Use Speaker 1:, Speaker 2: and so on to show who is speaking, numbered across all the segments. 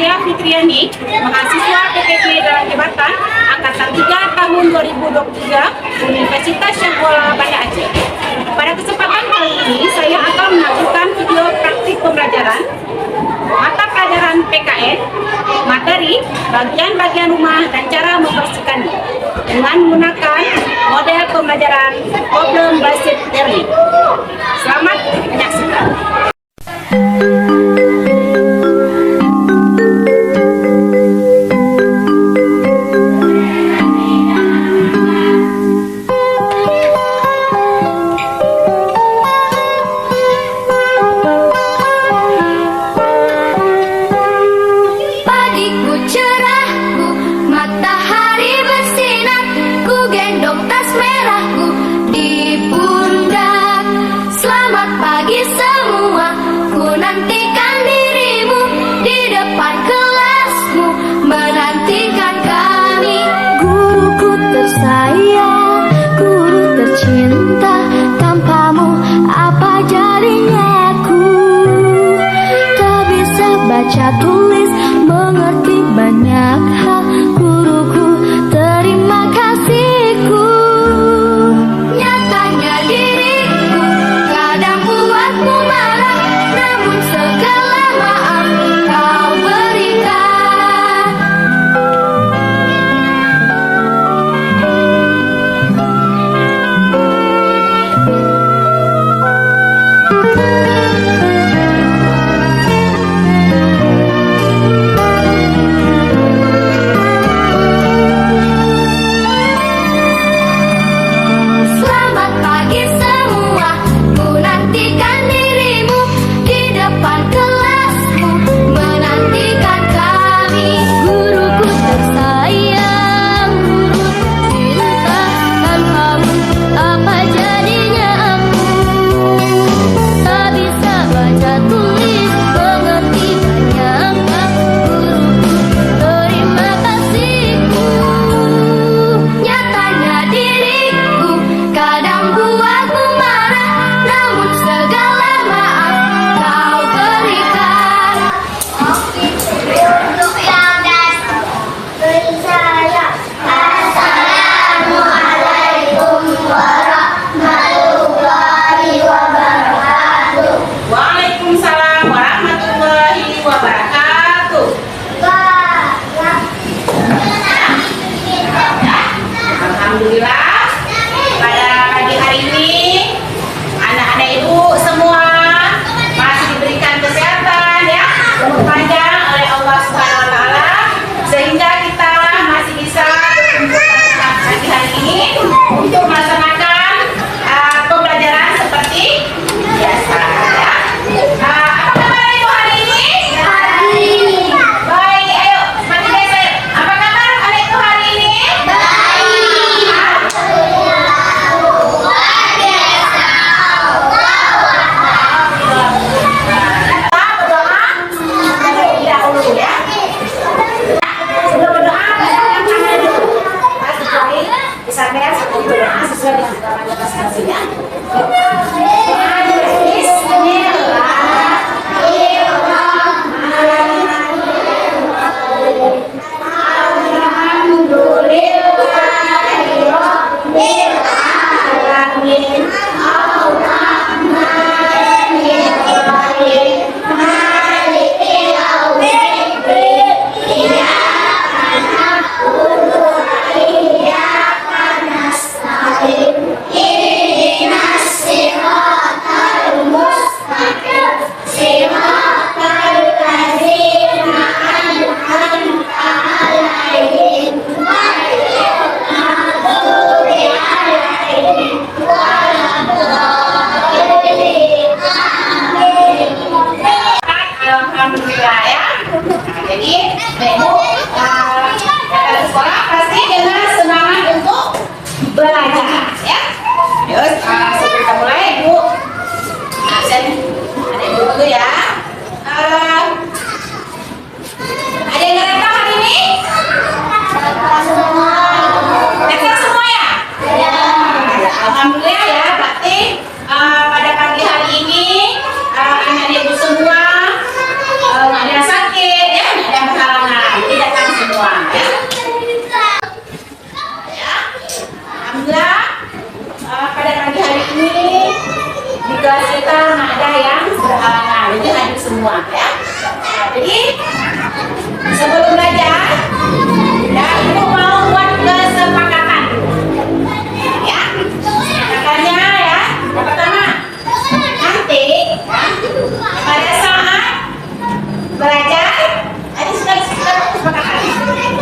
Speaker 1: saya Fitriani, mahasiswa PPP Dalam Jabatan Angkatan 3 tahun 2023 Universitas Syahkuala Banda Aceh. Pada kesempatan kali ini saya akan mengajukan video praktik pembelajaran mata pelajaran PKN, materi, bagian-bagian rumah dan cara membersihkannya dengan menggunakan model pembelajaran problem based learning. Selamat menyaksikan.
Speaker 2: Baca tulis mengerti banyak hal, guruku terima kasihku. Nyatanya diriku kadang buatmu marah, namun segala maaf kau berikan.
Speaker 1: kelas kita nggak ada yang berhalangan, jadi aduk semua ya. Jadi sebelum belajar, ya ibu mau buat kesepakatan, ya. Kesepakatannya ya, yang pertama nanti ya, pada saat belajar, ini sudah kesepakatan.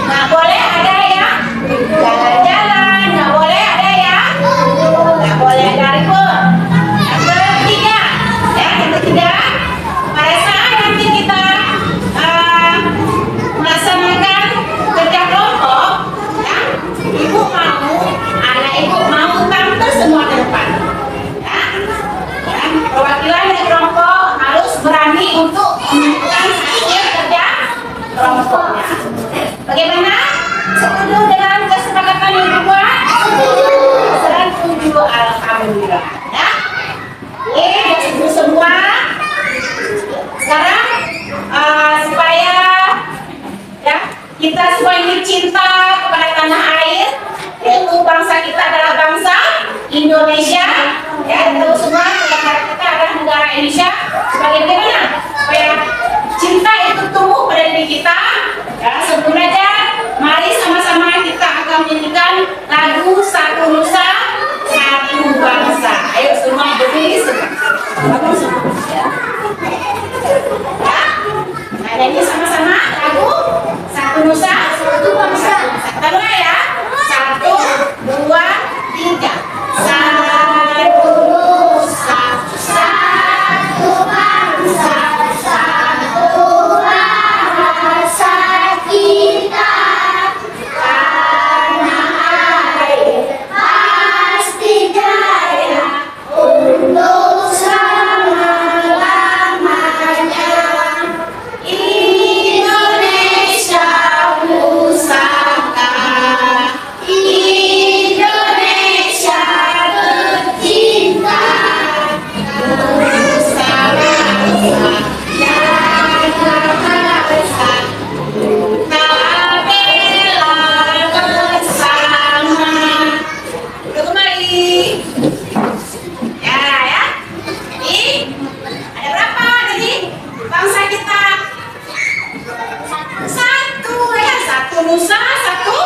Speaker 1: Nggak boleh ada yang jalan-jalan, nggak boleh ada yang nggak boleh ada ribut. Yang ketiga, pada saat nanti kita melaksanakan kerja kelompok, ya, ibu mau, anak ibu mau tampil semua ke depan, ya. Ya, perwakilan dari kelompok harus berani untuk menentukan hasil kerja kelompoknya. Bagaimana? Setuju dengan kesepakatan yang dibuat? Setuju, alhamdulillah. Ya. Oke, setuju semua. Sekarang supaya ya kita semua ini cinta kepada tanah air, yaitu bangsa kita adalah bangsa Indonesia. Ya, tahu semua negara kita adalah negara Indonesia. Bagaimana supaya cinta itu tumbuh pada diri kita? Ya, sebelum belajar, mari sama-sama kita akan menyanyikan lagu Satu Nusa Satu Bangsa. Ayo semua berdiri semua. Bagus ya. Ya. Nah, nyanyi sama-sama lagu Satu Nusa Satu Bangsa. Kita mulai ya. 1, 2, 3. Satu Nusa Satu Bangsa. Satu bahasa kita. Tanah air pasti jaya untuk selama-lamanya. Indonesia pusaka, Indonesia tercinta, Nusa bangsa yang bangsa, kita bela bersama. Kembali. Ya, ya. Ini ada berapa tadi bangsa kita? Satu ya, satu nusa, satu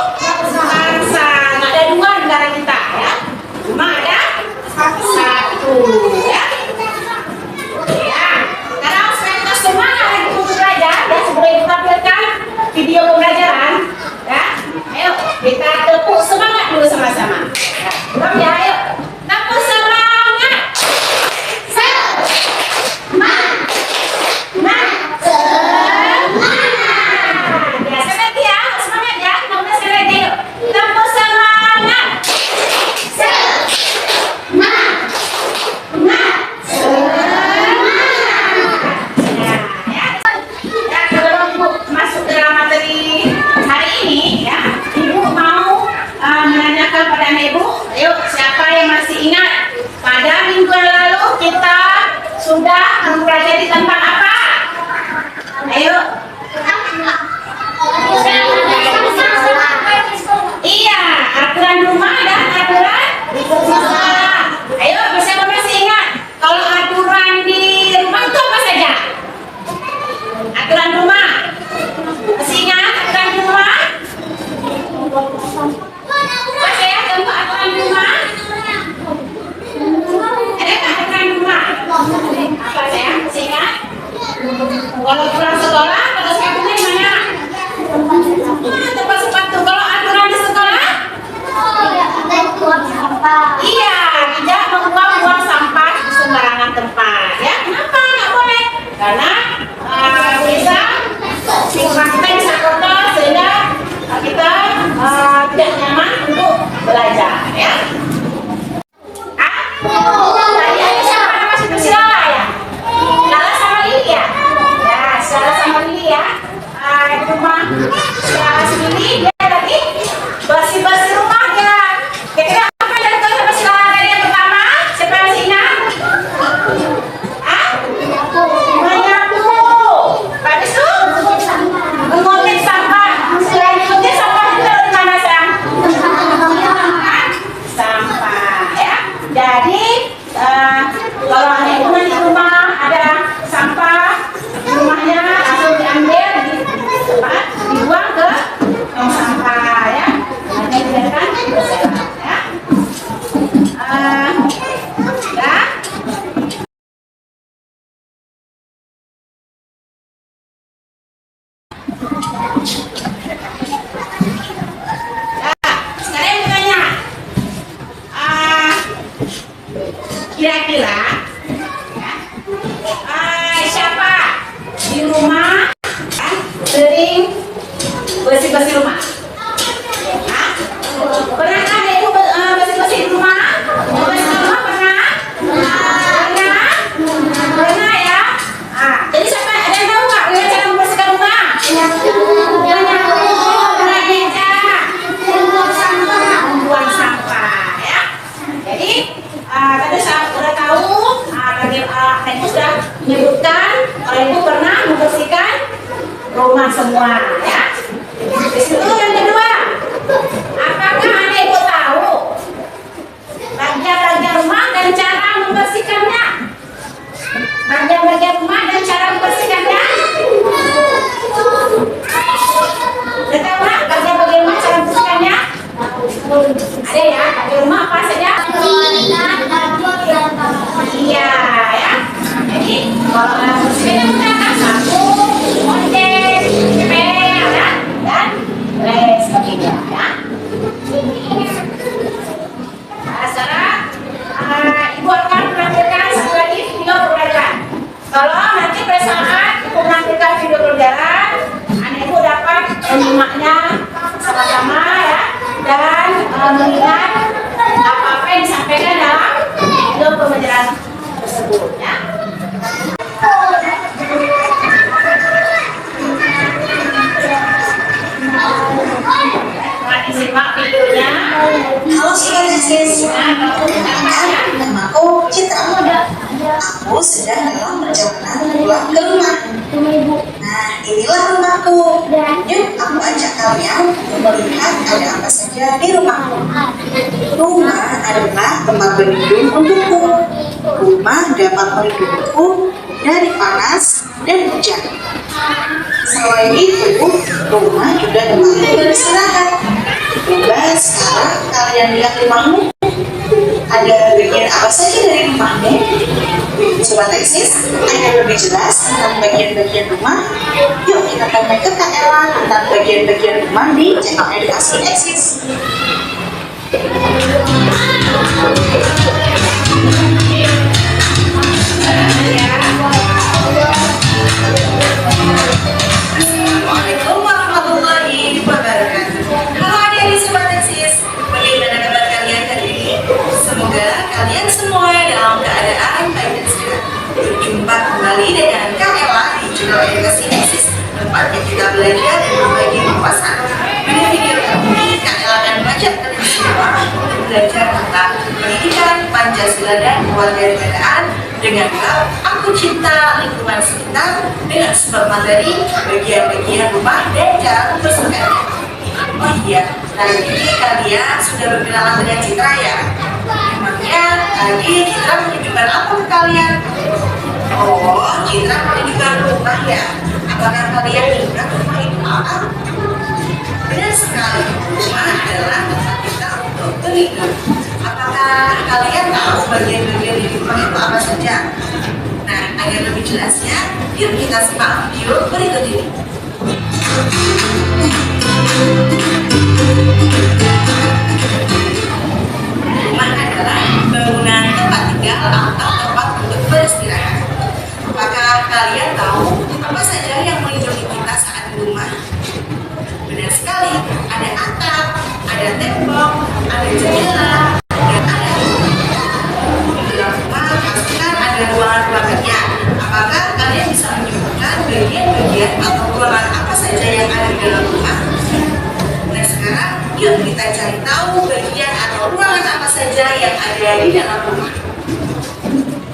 Speaker 1: bangsa. Nggak ada dua negara kita ya, cuma ada satu ya. Ya, sekarang supaya kita semangat lagi untuk belajar ya, sebelum kita tampilkan video pembelajaran ya. Ayo kita tepuk semangat dulu sama-sama. Ya, belum ya, ayo tepuk semangat. Ya, sekali lagi ya, semangat ya. Kita mulai sekali lagi yuk. Tepuk semangat. Ya, ya. Ya, sebelum Ibu masuk ke dalam materi hari ini ya, Ibu mau menanyakan pada anak Ibu, yuk siapa yang masih ingat pada minggu yang lalu kita sudah mempelajari tentang apa? Ayo. Iya, aturan rumah dan aturan sekolah. Ayo, siapa masih ingat? Kalau aturan di rumah itu apa saja? Aturan rumah. Masih ingat aturan rumah? Masih ya, contoh aturan rumah? Adakah aturan rumah? Apa saya? Masih ingat? Kalau aturan sekolah, pada sepatunya di mana? Tempat sepatu. Kalau aturan di sekolah? Iya, tidak membuang sampah di sembarangan tempat. Ya, kenapa nggak boleh? Karena bisa lingkungan kita bisa kotor sehingga kita tidak nyaman untuk belajar. Ya. Siapa nama Sila ya? Lala sama Lili ya? Ya, Lala sama Lili ya. Di rumah Lala sama Lili dia lagi bersih-bersih rumahnya. Kira-kira apa yang dilakukan sama Sila tadi yang pertama? Siapa yang masih ingat? Menyapu. Habis itu mengotek sampah. Selain mengotek sampah itu di mana sayang? Sampah ya. Jadi kalau anak rumah semua ya. Itu yang kedua, apakah Anda Ibu tahu bagian-bagian rumah dan cara membersihkannya? Bagian-bagian rumah dan cara membersihkannya? Sudah tahu nggak bagian-bagian rumah cara membersihkannya? Ada ya, di rumah apa saja? Iya ya. Jadi kalau membersihkannya menggunakan sapu, ontek, pel, ya, dan lain sebagainya ya. Nah, sekarang Ibu akan menampilkan satu lagi video pembelajaran. Kalau nanti pada saat menampilkan video pembelajaran, anak Ibu dapat menyimaknya sama-sama ya, dan mengingat apa-apa yang disampaikan dalam video pembelajaran tersebut ya. Disimak videonya.
Speaker 3: Halo Sis, namaku Citra. Aku sedang dalam perjalanan pulang ke rumah. Nah, inilah rumahku. Yuk, aku ajak kalian untuk melihat ada apa saja di rumahku. Rumah adalah tempat berlindung untukku. Rumah dapat melindungiku dari panas dan hujan. Selain itu, rumah juga tempat beristirahat. Coba sekarang kalian lihat rumahmu. Ada bagian apa saja dari rumahmu? Sobat Eksis, agar lebih jelas tentang bagian-bagian rumah, yuk kita tanya ke Kak Ella tentang bagian-bagian rumah di channel edukasi Eksis. Assalamualaikum warahmatullahi wabarakatuh. Halo adik-adik Sobat Eksis, bagaimana kabar kalian hari ini? Semoga kalian semua dalam keadaan baik dan sehat. Berjumpa kembali dengan Kak Ella di channel edukasi Eksis, tempatnya kita belajar dan berbagi wawasan. Pada video kali ini, Kak Ella akan mengajak kalian semua untuk belajar tentang pendidikan Pancasila dan kewarganegaraan dengan bab Aku Cinta Lingkungan Sekitar dengan sumber materi bagian-bagian rumah dan cara membersihkannya. Oh iya, tadi kalian sudah berkenalan dengan Citra ya? Memangnya tadi Citra menunjukkan apa ke kalian? Oh, Citra menunjukkan rumah ya? Apakah kalian ingat rumah itu apa? Benar sekali, rumah adalah tempat kita untuk berlindung. Apakah kalian tahu bagian-bagian di rumah itu apa saja? Nah, agar lebih jelasnya, yuk kita simak video berikut ini. Rumah adalah bangunan tempat tinggal atau tempat untuk beristirahat. Apakah kalian tahu apa saja yang melindungi kita saat di rumah? Benar sekali, ada atap, ada tembok, ada jendela, dan ada di dalam rumah pastikan ada ruangan-ruangannya. Apakah kalian bisa menyebutkan bagian-bagian atau ruangan apa saja yang ada di dalam rumah? Nah sekarang yuk kita cari tahu bagian atau ruangan apa saja yang ada di dalam rumah.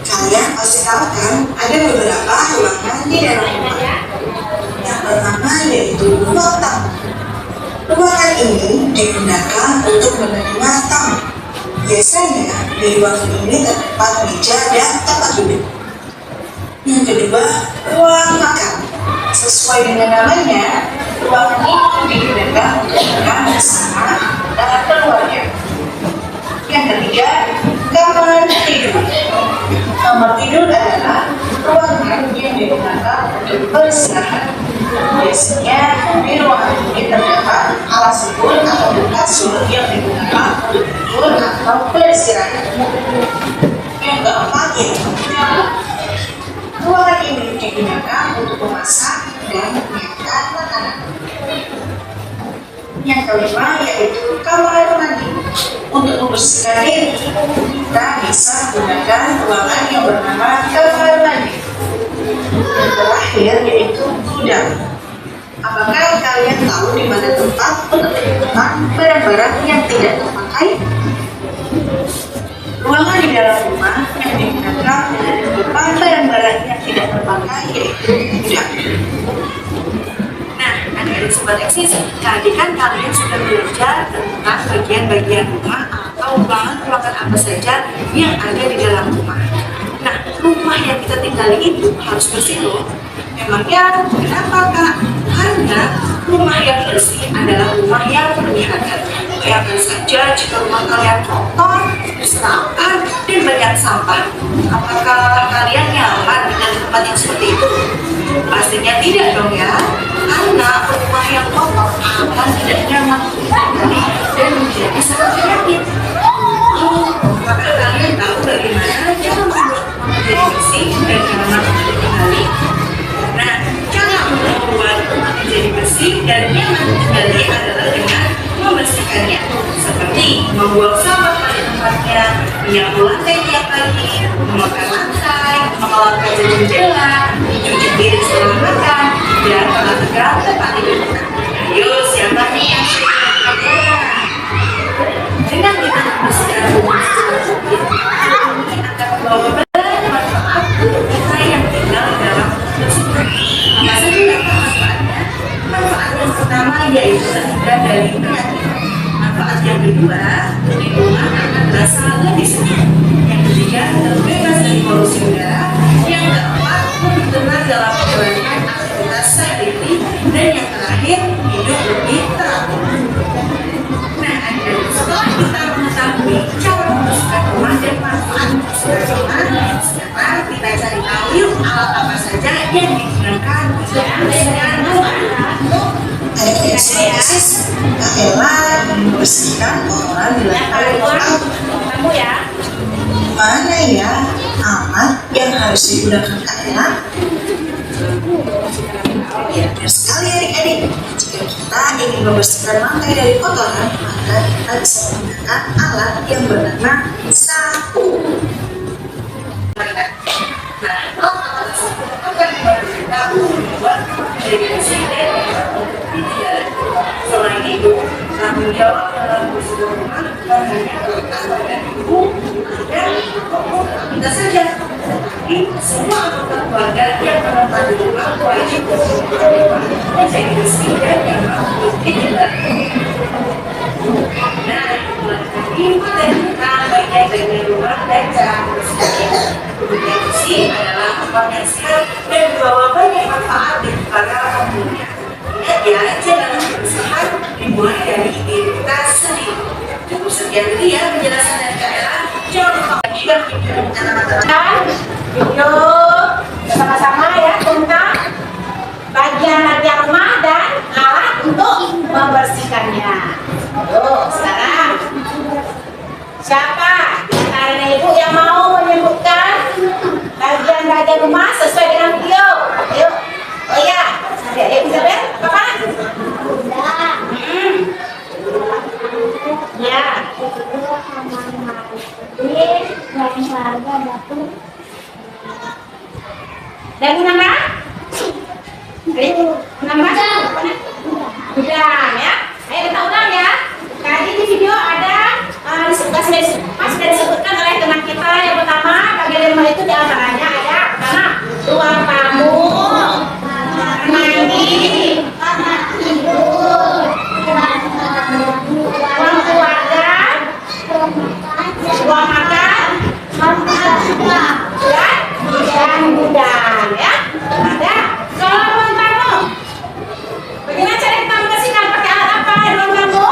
Speaker 3: Kalian pasti tahu kan ada beberapa ruangan di dalam rumah. Yang pertama yaitu ruang tamu. Ruangan ini digunakan untuk menerima tamu. Biasanya di ruangan ini terdapat meja dan tempat duduk. Yang kedua, ruang makan. Sesuai dengan namanya, ruangan ini digunakan untuk makan bersama dalam keluarga. Yang ketiga, kamar tidur. Kamar tidur adalah ruangan yang digunakan untuk beristirahat. Biasanya di ruangan ini terdapat alas tidur atau kasur yang digunakan untuk tidur atau beristirahat. Yang keempat yaitu ruangan ini digunakan untuk memasak dan menyiapkan makanan. Yang kelima yaitu kamar mandi. Untuk membersihkan diri, kita bisa menggunakan ruangan yang bernama kamar mandi. Yang terakhir yaitu gudang. Apakah kalian tahu di mana tempat untuk menyimpan barang-barang yang tidak terpakai? Ruangan di dalam rumah yang digunakan untuk menyimpan barang-barang yang tidak terpakai yaitu gudang. Sobat Eksis, tadi kan kalian sudah belajar tentang bagian-bagian rumah atau ruangan-ruangan apa saja yang ada di dalam rumah. Nah, rumah yang kita tinggali itu harus bersih loh. Memangnya kenapa Kak? Karena rumah yang bersih adalah rumah yang menyehatkan. Bayangkan saja jika rumah kalian kotor, berserakan, dan banyak sampah. Apakah kalian nyaman dengan tempat yang seperti itu? Pastinya tidak dong ya. Karena rumah yang kotor akan tidak nyaman dan menjadi sangat penyakit. Apakah kalian tahu bagaimana cara membuat rumah menjadi bersih dan nyaman untuk ditinggali? Nah, cara untuk membuat rumah menjadi bersih dan nyaman ditinggali adalah dengan membersihkannya, seperti membuang sampah pada tempatnya, menyapu lantai tiap pagi, memakan lantai, mengeluarkan jendela, mencuci piring setelah makan, dan melakukan tempat tidur. Ayo, siapa nih yang suka melakukan? Dengan kita membersihkan rumah secara rutin, ini akan membawa banyak manfaat untuk kita yang tinggal dalam tersebut. Apa saja manfaatnya? Manfaat yang pertama yaitu terhindar dari penyakit. Manfaat yang kedua, lingkungan akan terasa lebih sejuk. Yang ketiga, terbebas dari polusi udara. Yang keempat, tenang dalam menjalankan aktivitas sehari-hari. Dan yang terakhir, hidup lebih teratur. Nah, setelah kita mengetahui cara membersihkan rumah dan manfaat membersihkan rumah, sekarang kita cari tahu yuk alat apa saja yang digunakan untuk membersihkan rumah.
Speaker 4: Eksis, Kak Ella membersihkan kotoran di lantai rumah.
Speaker 1: Kamu ya.
Speaker 4: Mana ya alat yang harus digunakan Kak Ella? Ya, benar sekali adik-adik. Jika kita ingin membersihkan lantai dari kotoran, maka kita bisa menggunakan alat yang bernama sapu.
Speaker 3: Nah, alat tersebut akan membantu kita membuat menjadi bersih dan tidak. Selain itu, tanggung jawab dalam membersihkan rumah bukan hanya terletak pada ibu, ayah, atau kita saja, tetapi semua anggota keluarga yang menempati di rumah wajib membersihkan rumah menjadi bersih dan nyaman untuk ditinggal. Nah, info dari kita bagian-bagian rumah dan cara membersihkannya. Yang bersih adalah rumah yang sehat dan membawa banyak manfaat bagi para penghuninya. Ingat ya, jangan kebersihan dimulai dari diri kita sendiri. Cukup sekian dulu ya penjelasan dari Kak Ella. Jangan lupa juga kata-kata.
Speaker 1: Yuk, sama-sama ya tentang bagian-bagian rumah dan alat untuk membersihkannya. Yuk, sekarang siapa di antara ibu yang mau menyebutkan bagian-bagian rumah sesuai dengan video? Yuk, oh iya, adik-adik Isabel, apa? Ya. Dan nama? Nama? Gudang ya. Ayo kita ulang ya. Tadi di video ada sudah disebutkan oleh teman kita. Yang pertama bagian rumah itu diantaranya ada pertama ruang tamu, kamar mandi, kamar tidur, ruang keluarga, ruang makan, dan gudang ya. Ada. Kalau ruang tamu, bagaimana cara kita membersihkan? Pakai alat apa ruang tamu?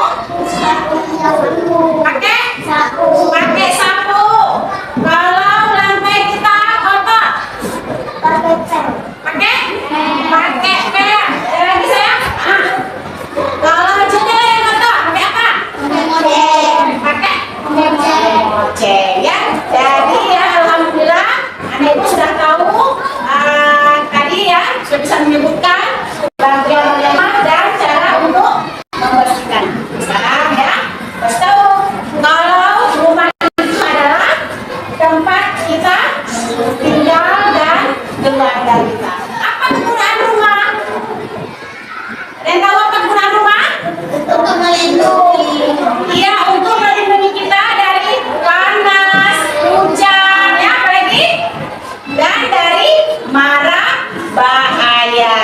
Speaker 1: Pakai sapu. Kalau lantai kita kotor, pakai pel. Ada lagi sayang? Kalau jendela yang kotor, pakai apa? Pakai oceng ya. Jadi ya alhamdulillah anak ibu sudah tahu tadi ya sudah bisa menyebutkan bagian rumah dan cara untuk membersihkan. Sekarang ya, harus tahu kalau rumah itu adalah tempat kita tinggal dan keluarga kita. Apa kegunaan rumah? Ada yang tahu apa kegunaan rumah? Untuk melindungi. Iya, untuk melindungi kita dari panas, hujan, ya apalagi? Dan dari mara bahaya.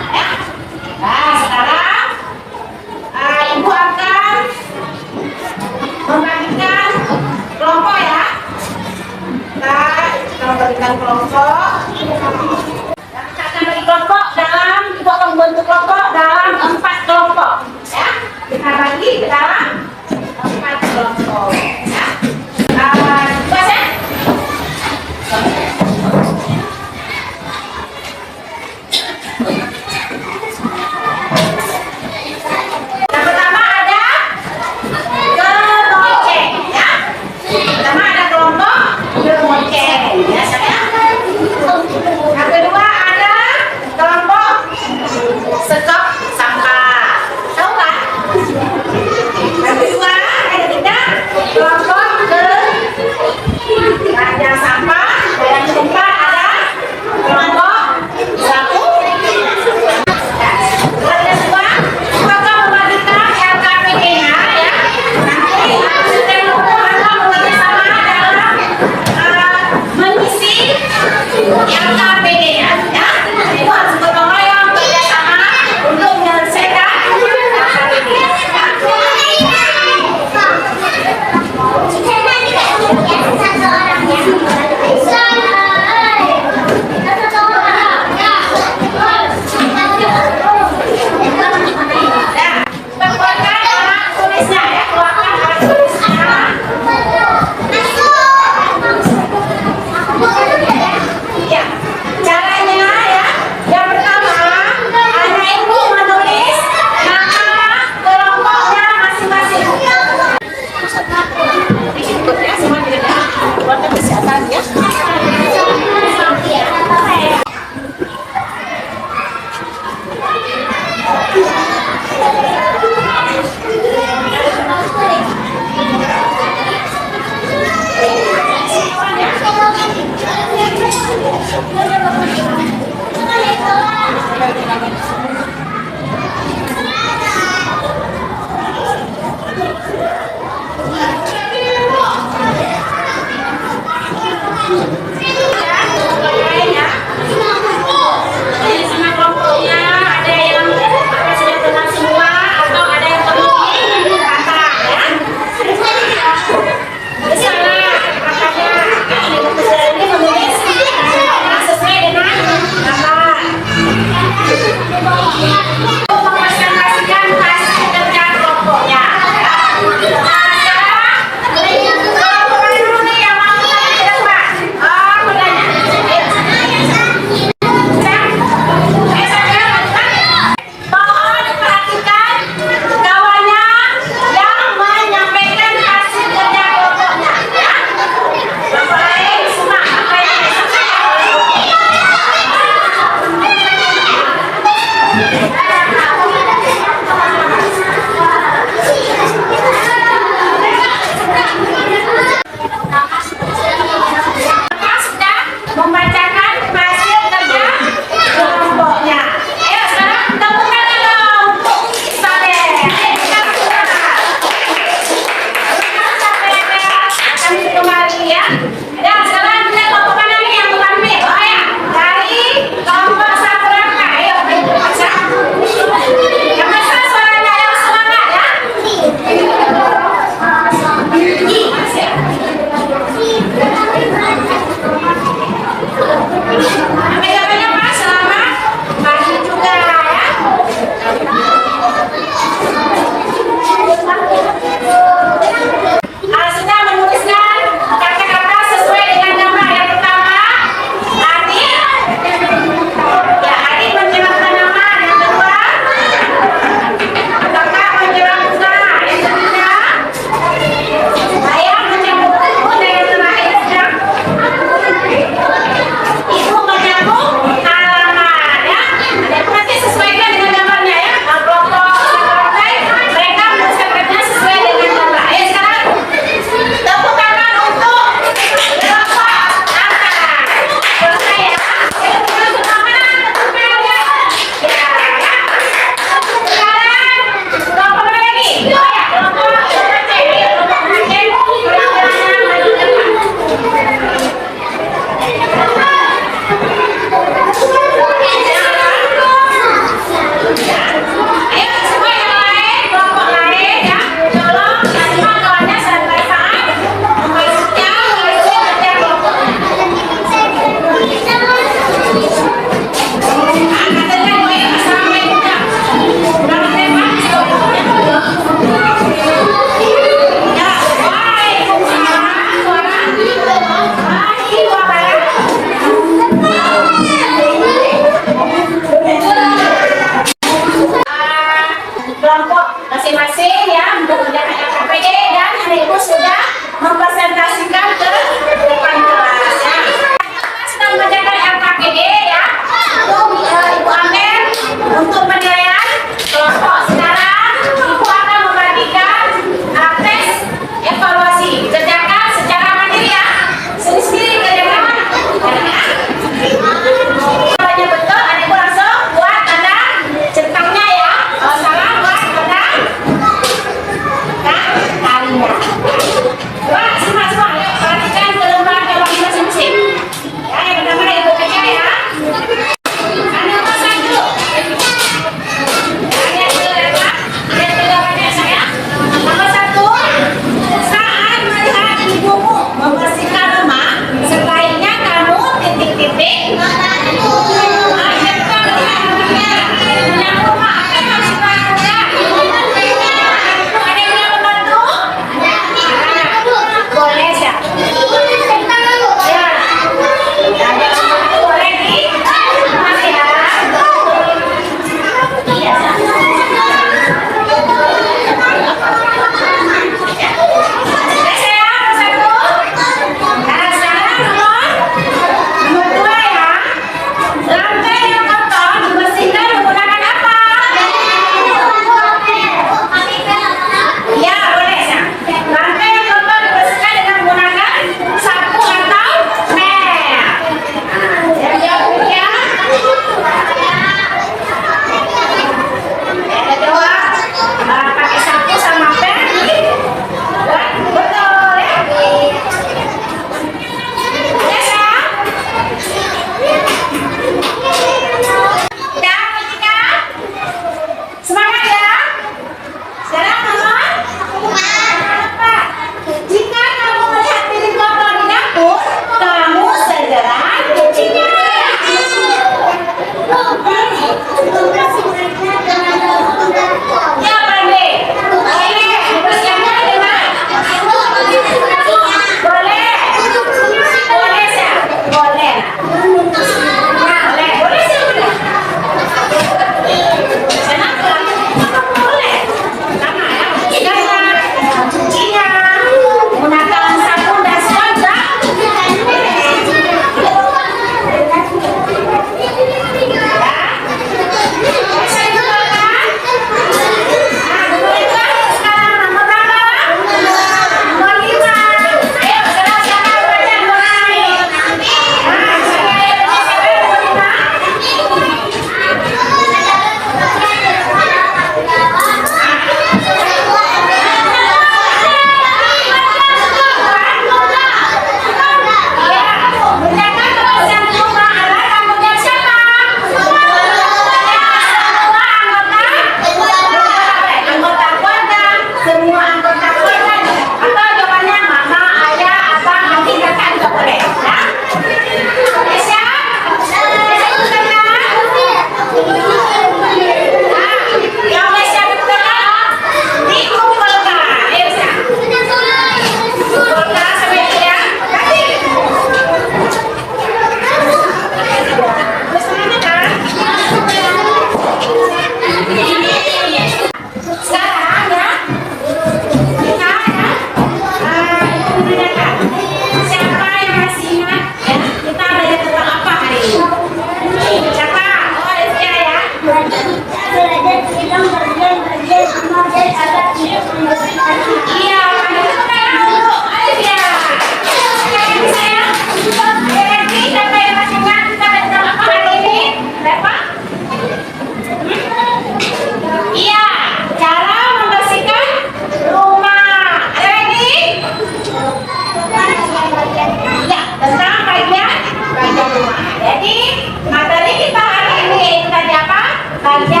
Speaker 1: saja